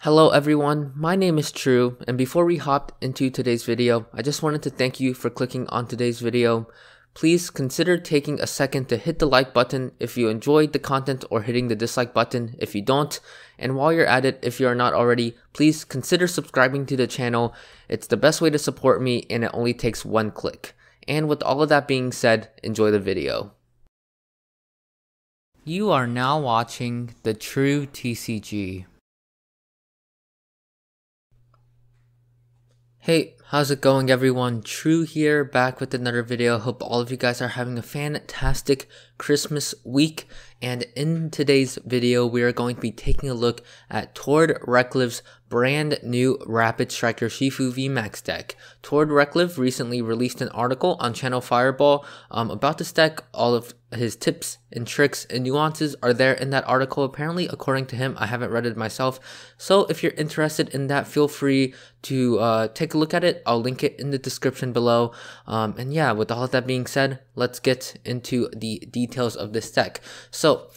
Hello everyone, my name is True, and before we hop into today's video, I just wanted to thank you for clicking on today's video. Please consider taking a second to hit the like button if you enjoyed the content or hitting the dislike button if you don't. And while you're at it, if you are not already, please consider subscribing to the channel. It's the best way to support me and it only takes one click. And with all of that being said, enjoy the video. You are now watching the True TCG. Hey, how's it going everyone? True here, back with another video. Hope all of you guys are having a fantastic Christmas week. And in today's video, we are going to be taking a look at Tord Recklev's brand new Rapid Strike Urshifu VMAX deck. Tord Recklev recently released an article on Channel Fireball about this deck. All of his tips and tricks and nuances are there in that article apparently, according to him. I haven't read it myself, so if you're interested in that, feel free to take a look at it. I'll link it in the description below. And yeah, with all of that being said, let's get into the details of this deck. So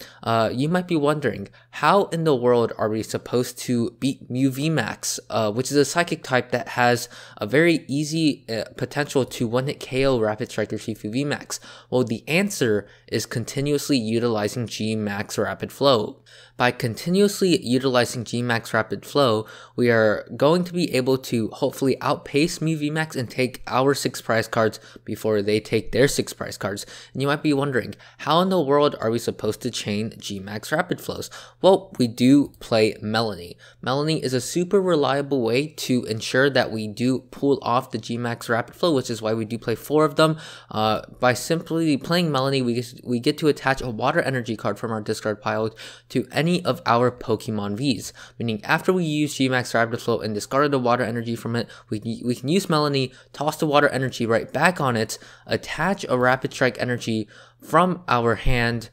you might be wondering, how in the world are we supposed to beat Mew VMAX, which is a psychic type that has a very easy potential to one-hit KO Rapid Strike Urshifu VMAX? Well, the answer is continuously utilizing G-Max Rapid Flow. By continuously utilizing G-Max Rapid Flow, we are going to be able to hopefully outpace Mew VMAX and take our 6 prize cards before they take their 6 prize cards. And you might be wondering, how in the world are we supposed to chain G-Max Rapid Flows? Well, we do play Melony. Melony is a super reliable way to ensure that we do pull off the G-Max Rapid Flow, which is why we do play 4 of them. By simply playing Melony, we get to attach a water energy card from our discard pile to any of our Pokemon Vs, meaning after we use G-Max Rapid Flow and discard the water energy from it, we can use Melony, toss the water energy right back on it, attach a Rapid Strike energy from our hand,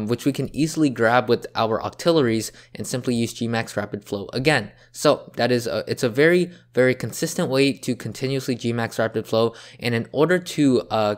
which we can easily grab with our Octilleries, and simply use G-Max Rapid Flow again. So that is it's a very, very consistent way to continuously G-Max Rapid Flow, and in order to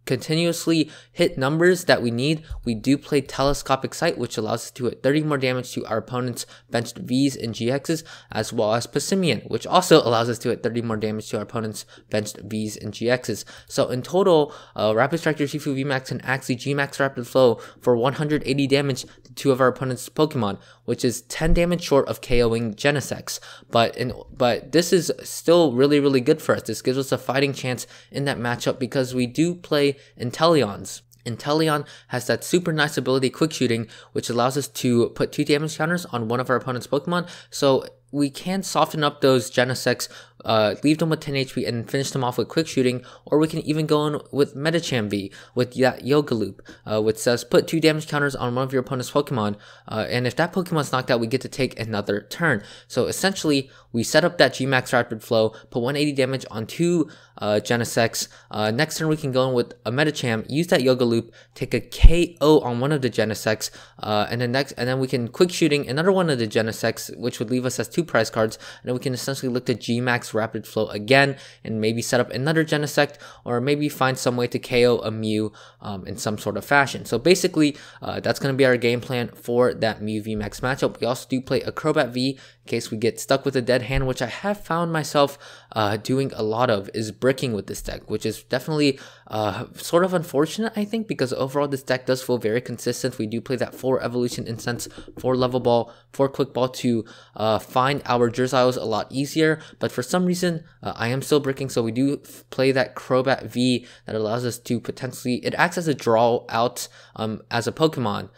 continuously hit numbers that we need, we do play Telescopic Sight, which allows us to hit 30 more damage to our opponent's benched Vs and GXs, as well as Passimian, which also allows us to hit 30 more damage to our opponent's benched Vs and GXs. So in total, Rapid Strike Urshifu VMAX can actually G-Max Rapid Flow for 180 damage to 2 of our opponent's Pokemon, which is 10 damage short of KOing Genesect. But this is still really, really good for us. This gives us a fighting chance in that matchup because we do play Inteleons. Inteleon has that super nice ability Quick Shooting, which allows us to put 2 damage counters on one of our opponent's Pokemon, so we can soften up those Genesects, leave them with 10 HP and finish them off with Quick Shooting, or we can even go in with Medicham V with that Yoga Loop, which says put 2 damage counters on one of your opponent's Pokemon, and if that Pokemon's knocked out, we get to take another turn. So essentially, we set up that G-Max Rapid Flow, put 180 damage on 2 Genesects. Next turn, we can go in with a Medicham, use that Yoga Loop, take a KO on one of the Genesects, and then we can Quick Shooting another one of the Genesects, which would leave us as 2 prize cards, and then we can essentially look to G-Max Rapid Flow again, and maybe set up another Genesect, or maybe find some way to KO a Mew in some sort of fashion. So basically, that's going to be our game plan for that Mew VMAX matchup. We also do play a Crobat V in case we get stuck with a dead hand, which I have found myself doing a lot of, is bricking with this deck, which is definitely sort of unfortunate, I think, because overall this deck does feel very consistent. We do play that 4 Evolution Incense, 4 Level Ball, 4 Quick Ball to find our Drizziles a lot easier, but for some reason I am still bricking, so we do play that Crobat V that allows us to potentially, it acts as a draw out as a Pokemon,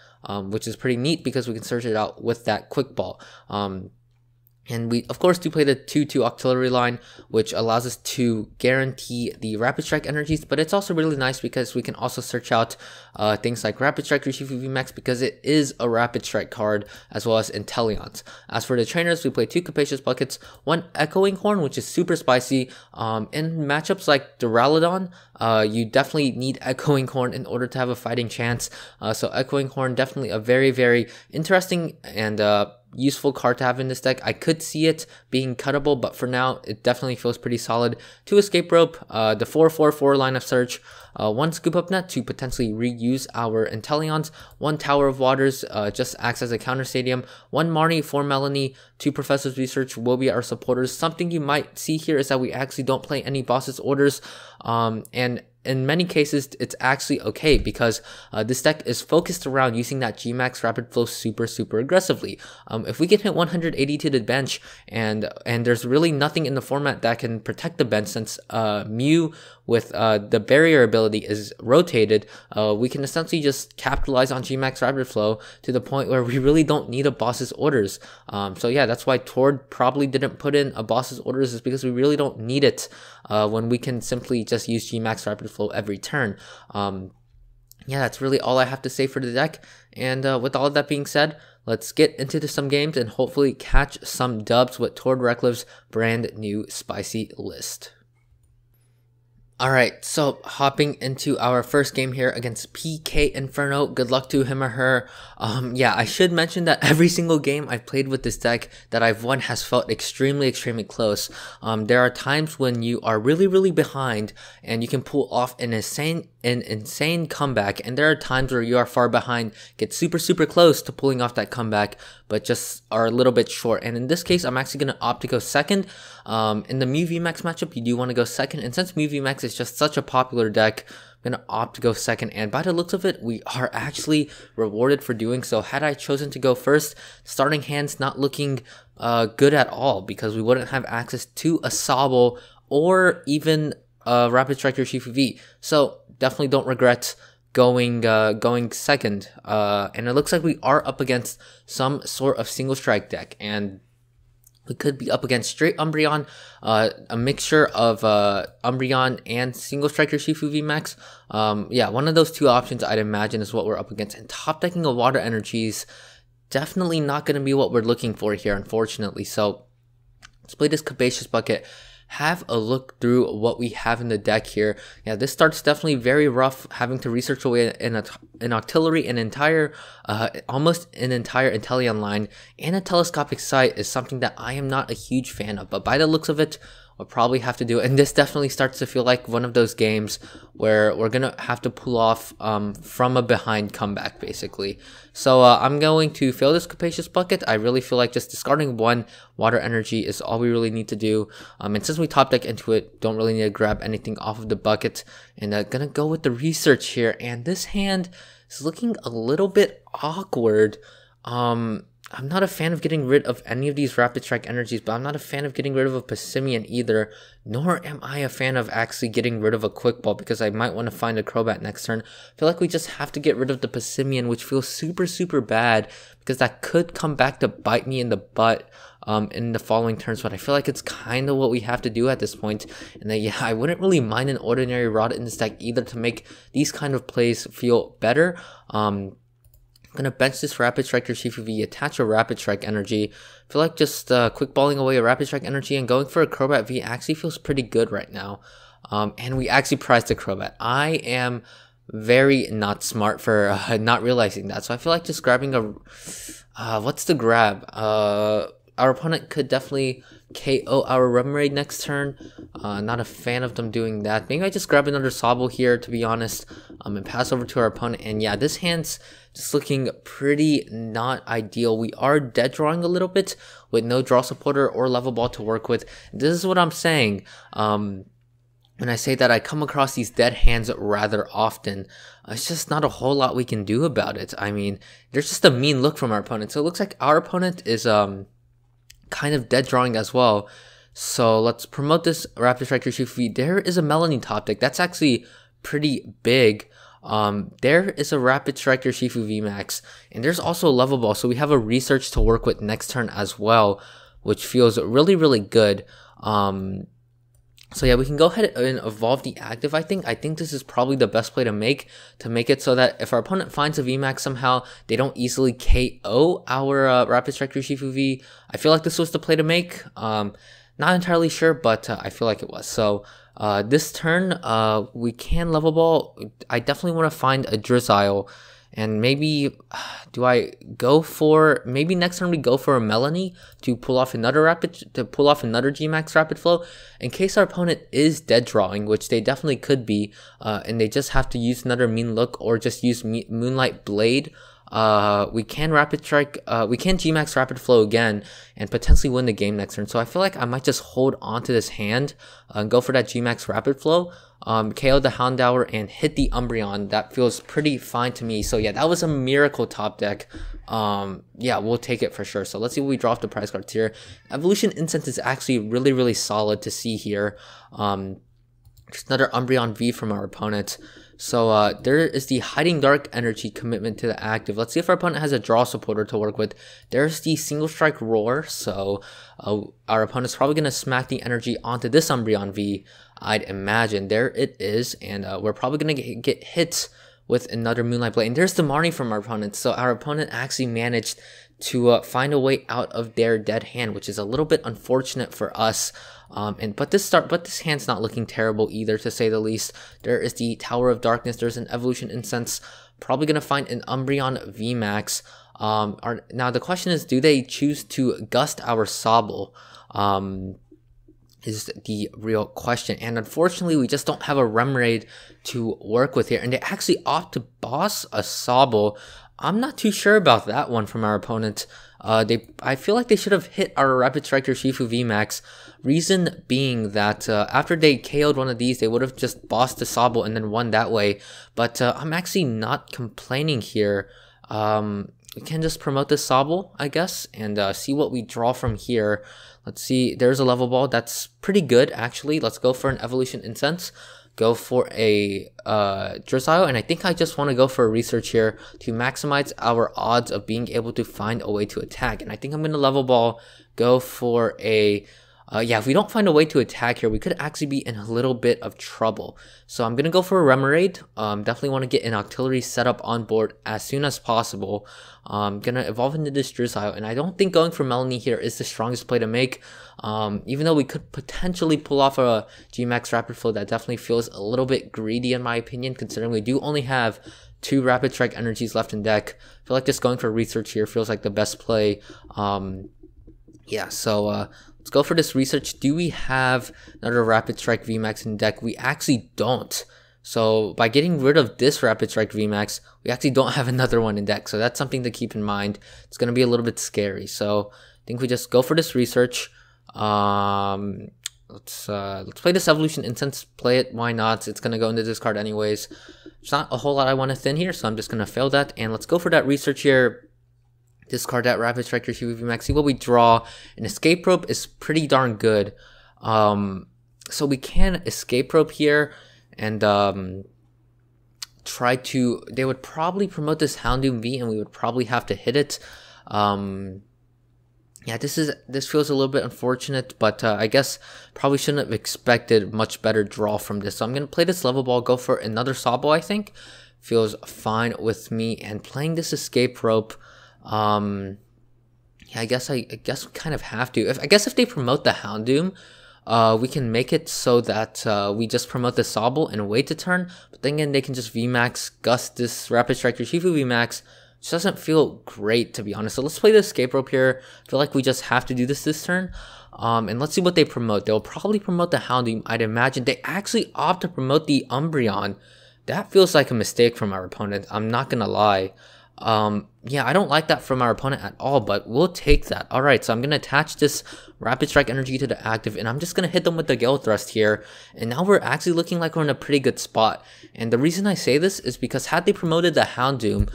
which is pretty neat because we can search it out with that Quick Ball. And we, of course, do play the 2/2 Octillery line, which allows us to guarantee the Rapid Strike energies, but it's also really nice because we can also search out things like Rapid Strike Urshifu VMAX because it is a Rapid Strike card, as well as Inteleons. As for the trainers, we play 2 Capacious Buckets, 1 Echoing Horn, which is super spicy. In matchups like Duraludon, you definitely need Echoing Horn in order to have a fighting chance. So Echoing Horn, definitely a very, very interesting and useful card to have in this deck. I could see it being cuttable, but for now, it definitely feels pretty solid. 2 Escape Rope, the 4/4/4 line of search, 1 Scoop Up Net to potentially reuse our Inteleons, 1 Tower of Waters, just acts as a counter stadium, 1 Marnie for Melony, 2 Professor's Research will be our supporters. Something you might see here is that we actually don't play any boss's orders, and in many cases, it's actually okay because this deck is focused around using that G-Max Rapid Flow super aggressively. If we can hit 180 to the bench, and there's really nothing in the format that can protect the bench, since Mew with the barrier ability is rotated, we can essentially just capitalize on G-Max Rapid Flow to the point where we really don't need a boss's orders. So yeah, that's why Tord probably didn't put in a boss's orders, is because we really don't need it when we can simply just use G-Max Rapid Flow every turn. Yeah, that's really all I have to say for the deck. And with all of that being said, let's get into some games and hopefully catch some dubs with Tord Recklev's brand new spicy list. Alright, so hopping into our first game here against PK Inferno. Good luck to him or her. Yeah, I should mention that every single game I've played with this deck that I've won has felt extremely close. There are times when you are really behind and you can pull off an insane comeback, and there are times where you are far behind, get super close to pulling off that comeback, but just are a little bit short. And in this case, I'm actually going to opt to go second. In the Mew VMAX matchup, you do want to go second, and since Mew VMAX is just such a popular deck, I'm going to opt to go second, and by the looks of it, we are actually rewarded for doing so. Had I chosen to go first, starting hand's not looking good at all, because we wouldn't have access to a Sobble or even Rapid Strike Urshifu V. So definitely don't regret going second. And it looks like we are up against some sort of single strike deck, and we could be up against straight Umbreon, a mixture of Umbreon and single strike Urshifu VMAX. Yeah, one of those two options I'd imagine is what we're up against. And top decking of water energies, definitely not going to be what we're looking for here, unfortunately. So let's play this Capacious Bucket. Have a look through what we have in the deck here. Yeah, this start's definitely very rough, having to research away an Octillery, almost an entire Inteleon line, and a Telescopic Sight is something that I am not a huge fan of, but by the looks of it, we'll probably have to do it. And this definitely starts to feel like one of those games where we're gonna have to pull off from a behind comeback, basically. So I'm going to fail this Capacious Bucket. I really feel like just discarding 1 water energy is all we really need to do. And since we top deck into it, don't really need to grab anything off of the bucket. And gonna go with the research here. And this hand is looking a little bit awkward. I'm not a fan of getting rid of any of these Rapid Strike energies, but I'm not a fan of getting rid of a Passimian either, nor am I a fan of actually getting rid of a Quick Ball, because I might want to find a Crobat next turn. I feel like we just have to get rid of the Passimian, which feels super bad, because that could come back to bite me in the butt in the following turns, but I feel like it's kind of what we have to do at this point. And then, yeah, I wouldn't really mind an Ordinary Rod in this deck either to make these kind of plays feel better. I'm going to bench this Rapid Strike Urshifu V, attach a Rapid Strike energy. I feel like just quick balling away a Rapid Strike energy and going for a Crobat V actually feels pretty good right now. And we actually prized a Crobat. I am very not smart for not realizing that. So I feel like just grabbing a... what's the grab? Our opponent could definitely KO our Remoraid next turn. Not a fan of them doing that. Maybe I just grab another Sobble here, to be honest, and pass over to our opponent. And yeah, this hand's just looking pretty not ideal. We are dead drawing a little bit with no draw supporter or level ball to work with. This is what I'm saying. When I say that I come across these dead hands rather often, it's just not a whole lot we can do about it. I mean, there's just a mean look from our opponent. So it looks like our opponent is kind of dead drawing as well. So let's promote this Rapid Strike Urshifu V. There is a Melony top deck. That's actually pretty big. There is a Rapid Strike Urshifu VMAX, and there's also a Level Ball, so we have a research to work with next turn as well, which feels really good. So yeah, we can go ahead and evolve the active. I think this is probably the best play to make it so that if our opponent finds a VMAX somehow, they don't easily KO our Rapid Strike Urshifu V. I feel like this was the play to make. Not entirely sure, but I feel like it was. So this turn, we can Level Ball. I definitely want to find a Drizzile, And maybe, do I go for, maybe next turn we go for a Melony to pull off another Gmax Rapid Flow in case our opponent is dead drawing, which they definitely could be, and they just have to use another Mean Look or just use Moonlight Blade. We can Gmax Rapid Flow again and potentially win the game next turn. So I feel like I might just hold on to this hand and go for that Gmax Rapid Flow, KO the Houndour and hit the Umbreon. That feels pretty fine to me. So yeah, that was a miracle top deck. Yeah, we'll take it for sure. So let's see what we draw off the prize cards here. Evolution Incense is actually really solid to see here. Just another Umbreon V from our opponent. So there is the Hiding Dark Energy commitment to the active. Let's see if our opponent has a draw supporter to work with. There's the Single Strike Roar. So our opponent's probably going to smack the energy onto this Umbreon V, I'd imagine. There it is. And we're probably going to get hit with another Moonlight Blade. And there's the Marnie from our opponent. So our opponent actually managed to find a way out of their dead hand, which is a little bit unfortunate for us. But this hand's not looking terrible either, to say the least. There is the Tower of Darkness. There's an Evolution Incense. Probably gonna find an Umbreon VMAX. Now the question is, do they choose to gust our Sobble? Is the real question. And unfortunately, we just don't have a Remoraid to work with here. And they actually opt to boss a Sobble. I'm not too sure about that one from our opponent. I feel like they should have hit our Rapid Strike Urshifu VMAX. Reason being that after they KO'd one of these, they would have just bossed the Sobble and then won that way. But I'm actually not complaining here. We can just promote this Sobble, I guess, and see what we draw from here. Let's see. There's a Level Ball. That's pretty good, actually. Let's go for an Evolution Incense. Go for a Drizzile, and I think I just want to go for a Research here to maximize our odds of being able to find a way to attack. And I think I'm going to Level Ball, go for a yeah, if we don't find a way to attack here, we could actually be in a little bit of trouble. So I'm going to go for a Remoraid. Definitely want to get an Octillery set up on board as soon as possible. I'm going to evolve into this Drizzile, and I don't think going for Melony here is the strongest play to make. Even though we could potentially pull off a Gmax Rapid Flow, that definitely feels a little bit greedy in my opinion, considering we do only have 2 Rapid Strike energies left in deck. I feel like just going for Research here feels like the best play. Yeah, so let's go for this Research. Do we have another Rapid Strike VMAX in deck? We actually don't. So by getting rid of this Rapid Strike VMAX, we actually don't have another one in deck. So that's something to keep in mind. It's going to be a little bit scary. So I think we just go for this Research. Let's play this Evolution Incense. Play it. Why not? It's going to go into this card anyways. There's not a whole lot I want to thin here, so I'm just going to fail that. And let's go for that Research here. Discard that Rapid Strike Urshifu VMAX. See what we draw. An Escape Rope is pretty darn good. So we can Escape Rope here and try to. They would probably promote this Houndoom V, and we would probably have to hit it. Yeah, this feels a little bit unfortunate, but I guess probably shouldn't have expected much better draw from this. So I'm gonna play this Level Ball, go for another Sobble. I think feels fine with me, and playing this Escape Rope. Yeah, I guess we kind of have to. I guess if they promote the Houndoom, we can make it so that we just promote the Sobble and wait a turn. But then again, they can just VMAX gust this Rapid Strike Urshifu VMAX. Which doesn't feel great, to be honest. So let's play the Escape Rope here. I feel like we just have to do this turn. And let's see what they promote. They'll probably promote the Houndoom, I'd imagine. They actually opt to promote the Umbreon. That feels like a mistake from our opponent. I'm not gonna lie. Yeah, I don't like that from our opponent at all, but we'll take that. Alright, so I'm going to attach this Rapid Strike energy to the active, and I'm just going to hit them with the Gale Thrust here. And now we're actually looking like we're in a pretty good spot. And the reason I say this is because had they promoted the Houndoom,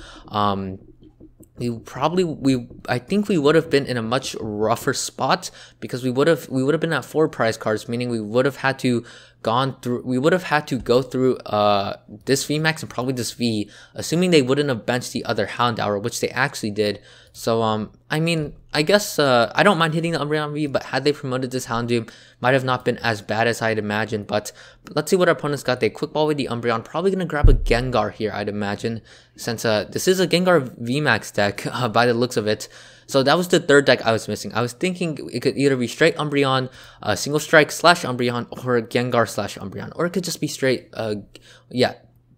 I think we would have been in a much rougher spot, because we would have been at 4 prize cards, meaning we would have had to go through this VMAX and probably this V, assuming they wouldn't have benched the other Houndour, which they actually did. So I mean, I guess I don't mind hitting the Umbreon V, but had they promoted this Houndoom, might have not been as bad as I'd imagined. But let's see what our opponents got. They quick ball with the Umbreon, probably gonna grab a Gengar here, I'd imagine, since this is a Gengar VMAX deck by the looks of it. So that was the third deck I was missing. I was thinking it could either be straight Umbreon, Single Strike / Umbreon, or Gengar / Umbreon, or it could just be straight, yeah,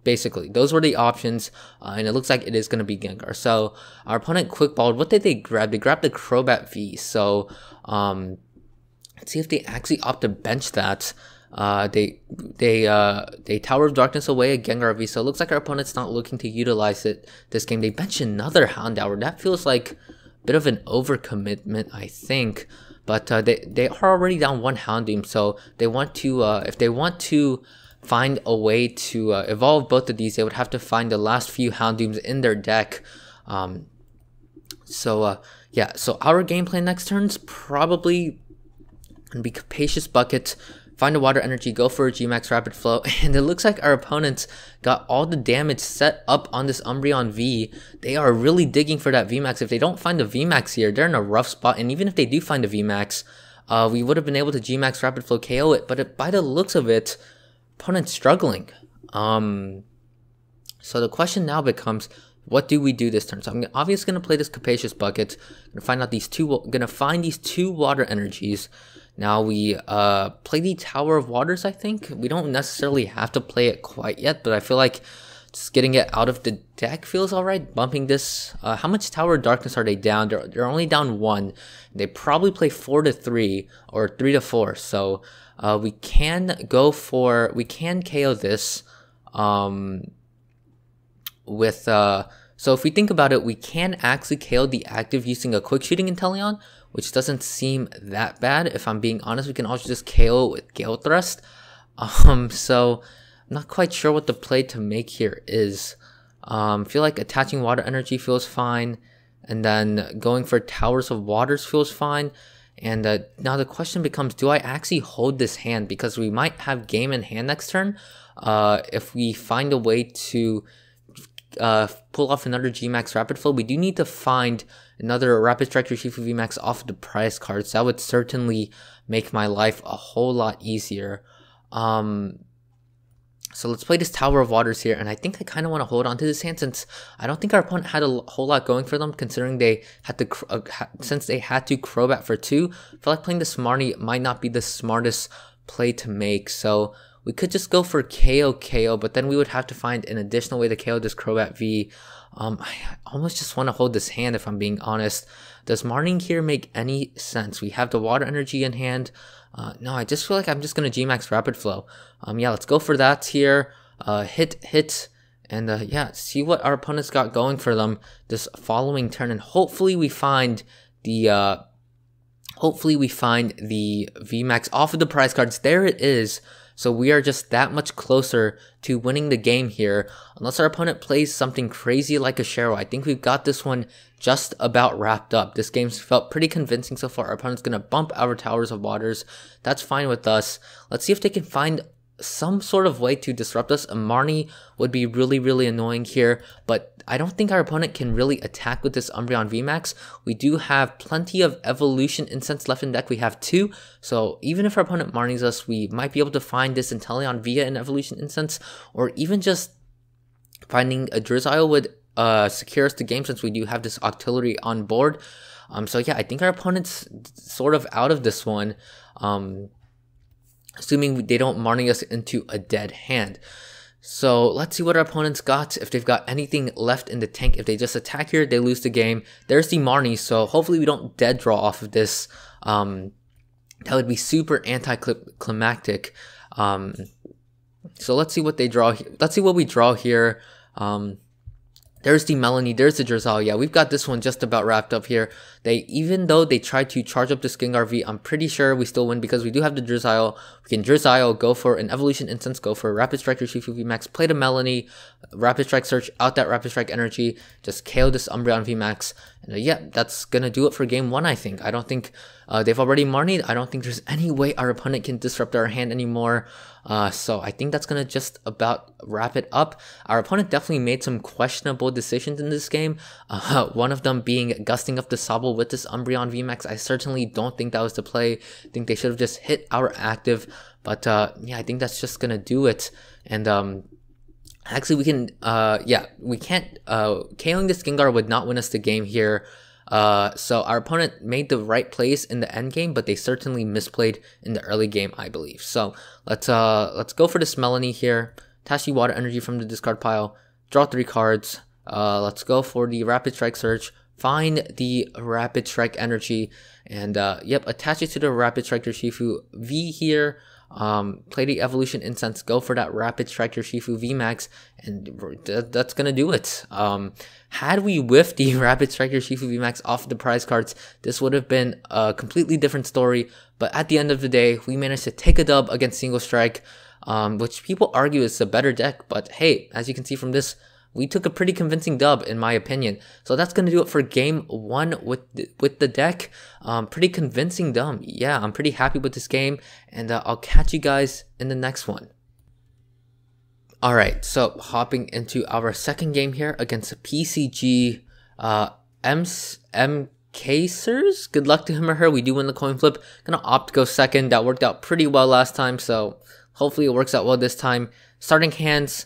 Basically, those were the options, and it looks like it is going to be Gengar. So our opponent quick balled. What did they grab? They grabbed the Crobat V. So let's see if they actually opt to bench that. They Tower of Darkness away a Gengar V. So it looks like our opponent's not looking to utilize it this game. They bench another Houndour. That feels like a bit of an overcommitment, I think. But they are already down one Houndoom, so they want to if they want to find a way to evolve both of these, they would have to find the last few Houndooms in their deck. Yeah, so our game plan next turn's probably gonna be Capacious Bucket, find a Water Energy, go for a G-Max Rapid Flow, and it looks like our opponents got all the damage set up on this Umbreon V. They are really digging for that VMAX. If they don't find a VMAX here, they're in a rough spot, and even if they do find a VMAX, we would have been able to G-Max Rapid Flow KO it, but by the looks of it, opponent's struggling. So the question now becomes, what do we do this turn? So I'm obviously gonna play this Capacious Bucket. Gonna find these two Water Energies. Now we play the Tower of Waters. I think we don't necessarily have to play it quite yet, but I feel like just getting it out of the deck feels alright. Bumping this. How much Tower of Darkness are they down? They're only down 1. They probably play 4 to 3 or 3 to 4. So we can KO this with so if we think about it, we can actually KO the active using a quick shooting Inteleon, which doesn't seem that bad. If I'm being honest, we can also just KO it with Gale Thrust. So I'm not quite sure what the play to make here is. Feel like attaching Water Energy feels fine, and then going for Towers of Waters feels fine. And now the question becomes, do I actually hold this hand? Because we might have game in hand next turn if we find a way to pull off another G-Max Rapid Flow. We do need to find another Rapid Strike Urshifu VMAX off of the prize cards. That would certainly make my life a whole lot easier. So let's play this Tower of Waters here, and I think I kind of want to hold on to this hand since I don't think our opponent had a whole lot going for them, considering they had to since they had to Crobat for 2. I feel like playing this Marnie might not be the smartest play to make, so we could just go for KO, but then we would have to find an additional way to KO this Crobat V. I almost just want to hold this hand if I'm being honest. Does Marnie here make any sense? We have the Water Energy in hand. No, I just feel like I'm just going to G-Max Rapid Flow. Yeah, let's go for that here. Hit, and yeah, see what our opponents got going for them this following turn, and hopefully we find the VMAX off of the prize cards. There it is. So we are just that much closer to winning the game here. Unless our opponent plays something crazy like a Shero, I think we've got this one just about wrapped up. This game's felt pretty convincing so far. Our opponent's going to bump our Towers of Waters. That's fine with us. Let's see if they can find some sort of way to disrupt us. A Marnie would be really annoying here, but I don't think our opponent can really attack with this Umbreon VMAX. We do have plenty of Evolution Incense left in deck. We have 2, so even if our opponent Marnies us, we might be able to find this Inteleon via an Evolution Incense, or even just finding a Drizzile would secure us the game since we do have this Octillery on board. So yeah, I think our opponent's sort of out of this one. Assuming they don't Marnie us into a dead hand. So let's see what our opponents got, if they've got anything left in the tank. If they just attack here, they lose the game. There's the Marnie, so hopefully we don't dead draw off of this. That would be super anticlimactic. So let's see what they draw here. Let's see what we draw here. There's the Melony, there's the Drizzile. Yeah, we've got this one just about wrapped up here. Even though they tried to charge up this Gengar V, I'm pretty sure we still win because we do have the Drizzile. We can Drizzile, go for an Evolution Incense, go for a Rapid Strike Urshifu VMAX, play the Melony, Rapid Strike Search, out that Rapid Strike Energy, just KO this Umbreon VMAX. And yeah, that's gonna do it for game 1, I think. I don't think they've already Marnied. I don't think there's any way our opponent can disrupt our hand anymore. So I think that's gonna just about wrap it up. Our opponent definitely made some questionable decisions in this game. One of them being gusting up the Sobble with this Umbreon VMAX. I certainly don't think that was the play. I think they should have just hit our active. But yeah, I think that's just gonna do it. And actually we can yeah, we can't KOing this Gengar would not win us the game here. So our opponent made the right plays in the end game, but they certainly misplayed in the early game, I believe. So let's go for this Melony here. attach the water energy from the discard pile, draw 3 cards. Let's go for the Rapid Strike Search, find the Rapid Strike energy, and yep, attach it to the Rapid Strike Urshifu V here. Play the Evolution Incense, go for that Rapid Strike Urshifu VMAX, and that's gonna do it. Had we whiffed the Rapid Strike Urshifu VMAX off the prize cards, this would have been a completely different story, but at the end of the day, we managed to take a dub against Single Strike, which people argue is a better deck, but hey, as you can see from this, we took a pretty convincing dub in my opinion. So that's going to do it for game 1 with the deck. Pretty convincing dub. Yeah, I'm pretty happy with this game, and I'll catch you guys in the next one. Alright, so hopping into our second game here against PCG MKsers. Good luck to him or her. We do win the coin flip. Gonna opt to go second. That worked out pretty well last time, so hopefully it works out well this time. Starting hands,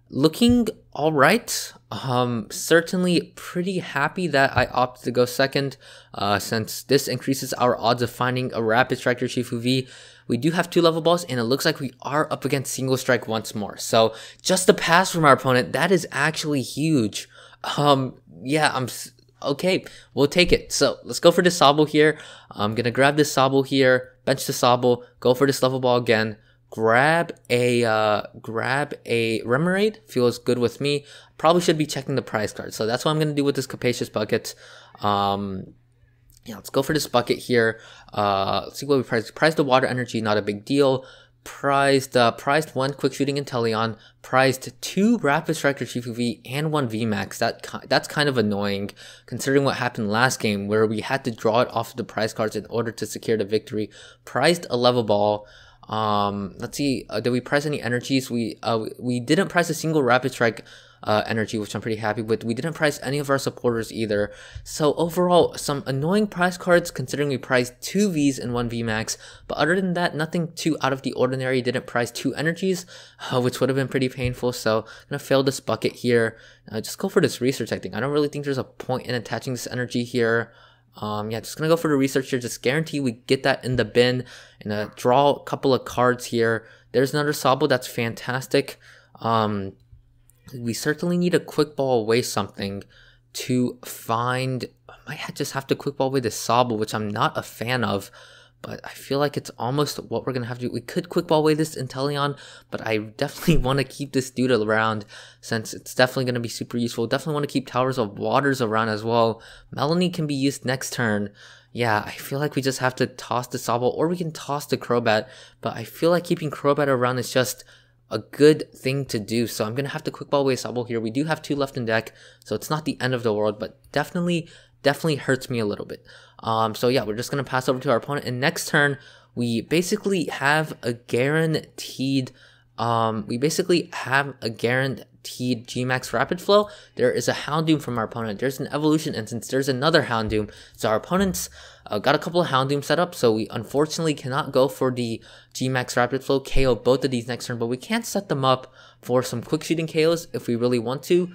looking alright. Certainly pretty happy that I opted to go second, since this increases our odds of finding a Rapid Strike Urshifu V. We do have 2 level balls, and it looks like we are up against Single Strike once more. So just a pass from our opponent, that is actually huge. Yeah, okay, we'll take it. So let's go for the Sobble here. I'm gonna grab this Sobble here, bench the Sobble, go for this level ball again. Grab a Remoraid, feels good with me. Probably should be checking the prize card, so that's what I'm gonna do with this Capacious Bucket. Yeah, let's go for this bucket here. Let's see what we prized. Prized the water energy, not a big deal. Prized 1 quick shooting Inteleon, prized 2 Rapid Strike Urshifu V and 1 VMAX. That's kind of annoying considering what happened last game where we had to draw it off of the prize cards in order to secure the victory. Prized a level ball. Let's see, did we prize any energies? We didn't prize a single Rapid Strike energy, which I'm pretty happy with. We didn't prize any of our supporters either. So overall, some annoying prize cards considering we prized 2 Vs and 1 VMAX. But other than that, nothing too out of the ordinary. Didn't prize 2 energies, which would have been pretty painful. So I'm gonna fail this bucket here. Just go for this research, I think. I don't really think there's a point in attaching this energy here. Yeah, just gonna go for the research here. Just guarantee we get that in the bin and draw a couple of cards here. There's another Sobble, that's fantastic. We certainly need a quick ball away something to find. I might just have to quick ball away the Sobble, which I'm not a fan of, but I feel like it's almost what we're gonna have to do. We could quick ball away this Inteleon, but I definitely want to keep this dude around since it's definitely gonna be super useful. Definitely want to keep Towers of Waters around as well. Melony can be used next turn. Yeah, I feel like we just have to toss the Sobble, or we can toss the Crobat, but I feel like keeping Crobat around is just a good thing to do. So I'm gonna have to quick ball away Sobble here. We do have 2 left in deck, so it's not the end of the world, but definitely hurts me a little bit. So yeah, we're just gonna pass over to our opponent, and next turn we basically have a guaranteed Gmax Rapid Flow. There is a Houndoom from our opponent. There's an Evolution Incense. There's another Houndoom. So our opponents got a couple of Houndoom set up, so we unfortunately cannot go for the Gmax Rapid Flow, KO both of these next turn, but we can set them up for some quick shooting KOs if we really want to.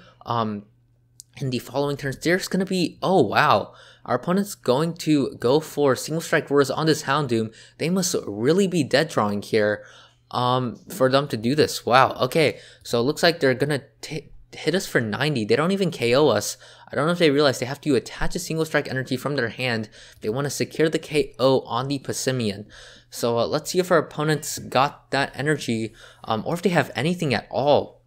In the following turns, there's going to be, oh wow, our opponent's going to go for Single Strike Roars on this Houndoom. They must really be dead drawing here for them to do this. Wow, okay, so it looks like they're going to hit us for 90. They don't even KO us. I don't know if they realize they have to attach a Single Strike energy from their hand. They want to secure the KO on the Passimian. So let's see if our opponents got that energy, or if they have anything at all.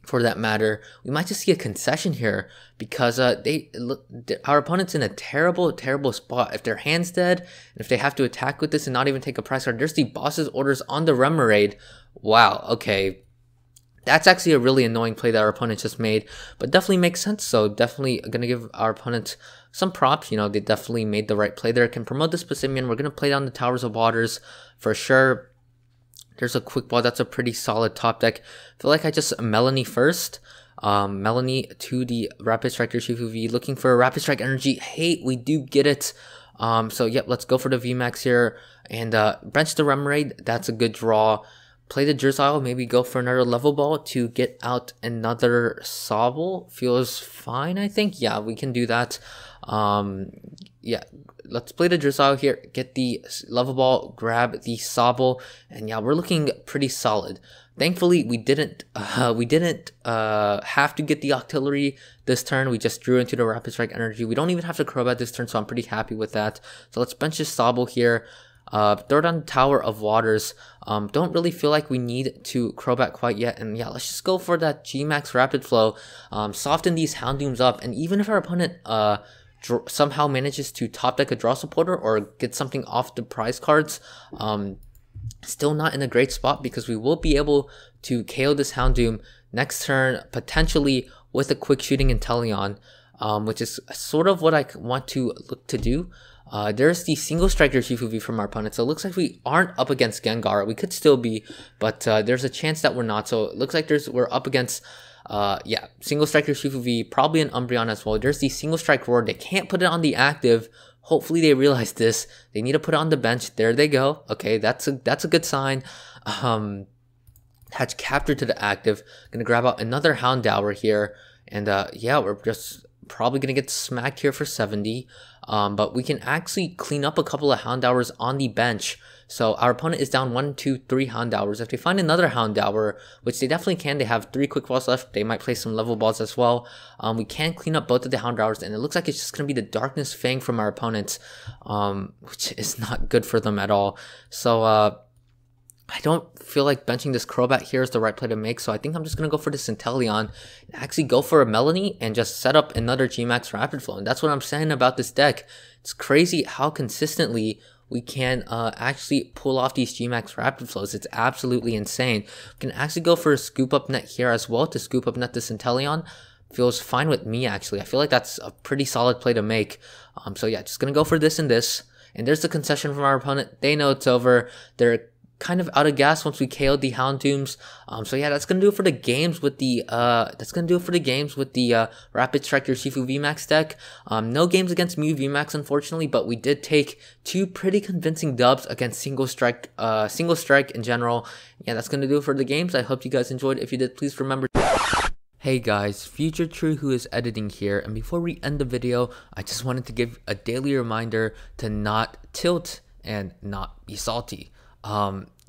For that matter, we might just see a concession here because our opponent's in a terrible spot. If their hand's dead, and if they have to attack with this and not even take a prize card, there's the boss's orders on the Remoraid. Wow, okay. That's actually a really annoying play that our opponent just made, but definitely makes sense. So definitely gonna give our opponent some props. You know, they definitely made the right play there. Can promote this Passimian. We're gonna play down the Towers of Waters for sure. There's a quick ball. That's a pretty solid top deck. I feel like I just Melony first. Melony to the Rapid Strike Urshifu V. Looking for a Rapid Strike energy. Hey, we do get it. So yep, let's go for the VMAX here. And bench the Remoraid. That's a good draw. Play the Drizzile. Maybe go for another level ball to get out another Sobble. Feels fine, I think. Yeah, we can do that. Yeah, let's play the Drizzile here, get the level ball, grab the Sobble, and yeah, we're looking pretty solid. Thankfully, we didn't have to get the Octillery this turn. We just drew into the Rapid Strike energy. We don't even have to Crobat this turn, so I'm pretty happy with that. So let's bench this Sobble here. Third on Tower of Waters. Don't really feel like we need to Crobat quite yet. And yeah, let's just go for that GMAX Rapid Flow. Soften these Houndooms up. And even if our opponent somehow manages to top deck a draw supporter or get something off the prize cards, still not in a great spot, because we will be able to KO this Houndoom next turn, potentially with a quick shooting Inteleon, which is sort of what I want to look to do. There's the single strike Urshifu V from our opponent, so it looks like we aren't up against Gengar. We could still be, but there's a chance that we're not. So it looks like we're up against single strike Urshifu V, probably an Umbreon as well. There's the single strike Roar. They can't put it on the active. Hopefully they realize this. They need to put it on the bench. There they go. Okay, that's a good sign. Hatch captured to the active. Gonna grab out another Houndour here, and yeah, we're just probably gonna get smacked here for 70. But we can actually clean up a couple of Houndours on the bench. So our opponent is down 1, 2, 3 Houndours. If they find another Houndour, which they definitely can, they have 3 quick balls left. They might play some level balls as well. We can clean up both of the Houndours, and it looks like it's just going to be the Darkness Fang from our opponents, which is not good for them at all. So I don't feel like benching this Crobat here is the right play to make, so I think I'm just going to go for this Inteleon and actually go for a Melony and just set up another GMAX Rapid Flow. And that's what I'm saying about this deck. It's crazy how consistently we can actually pull off these GMAX Rapid Flows. It's absolutely insane. We can actually go for a Scoop Up Net here as well to Scoop Up Net this Inteleon. Feels fine with me, actually. I feel like that's a pretty solid play to make. So yeah, just going to go for this and this. And there's the concession from our opponent. They know it's over. They're kind of out of gas once we KO'd the Houndooms. So yeah, that's gonna do it for the games with the Rapid Strike Urshifu VMAX deck. No games against Mew VMAX, unfortunately, but we did take 2 pretty convincing dubs against single strike in general. Yeah, that's gonna do it for the games. I hope you guys enjoyed. If you did, please remember. Hey guys, Future True who is editing here, and before we end the video, I just wanted to give a daily reminder to not tilt and not be salty.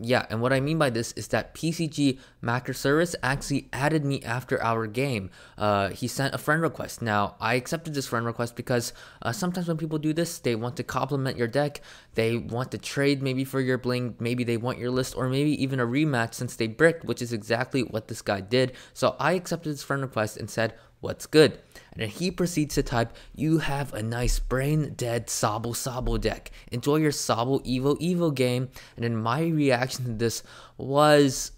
Yeah, and what I mean by this is that PCG Macro Service actually added me after our game. He sent a friend request. Now, I accepted this friend request because sometimes when people do this, they want to complement your deck, they want to trade maybe for your bling, maybe they want your list, or maybe even a rematch since they bricked, which is exactly what this guy did. So I accepted his friend request and said, "What's good?" And then he proceeds to type, "You have a nice brain dead Sobble deck. Enjoy your Sobble Evo game." And then my reaction to this was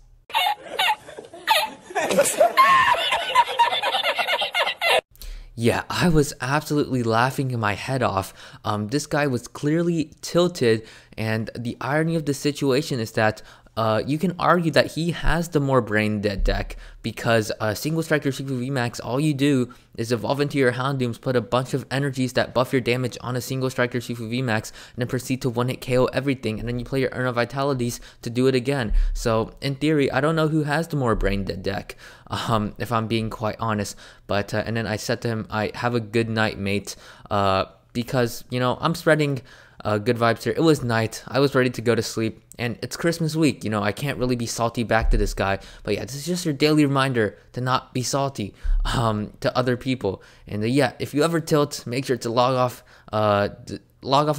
yeah, I was absolutely laughing my head off. This guy was clearly tilted, and the irony of the situation is that you can argue that he has the more brain dead deck, because single strike Urshifu VMAX, all you do is evolve into your Houndooms, put a bunch of energies that buff your damage on a single strike Urshifu VMAX, and then proceed to one-hit KO everything, and then you play your Urn of Vitalities to do it again. So in theory, I don't know who has the more brain dead deck, if I'm being quite honest. But and then I said to him, "I have a good night, mate," because, you know, I'm spreading good vibes here. It was night. I was ready to go to sleep, and it's Christmas week. You know, I can't really be salty back to this guy. But yeah, this is just your daily reminder to not be salty to other people. And yeah, if you ever tilt, make sure to log off a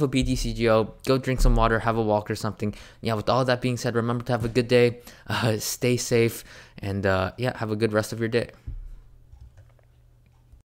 BTCGO, go drink some water, have a walk or something. Yeah, with all that being said, remember to have a good day, stay safe, and yeah, have a good rest of your day.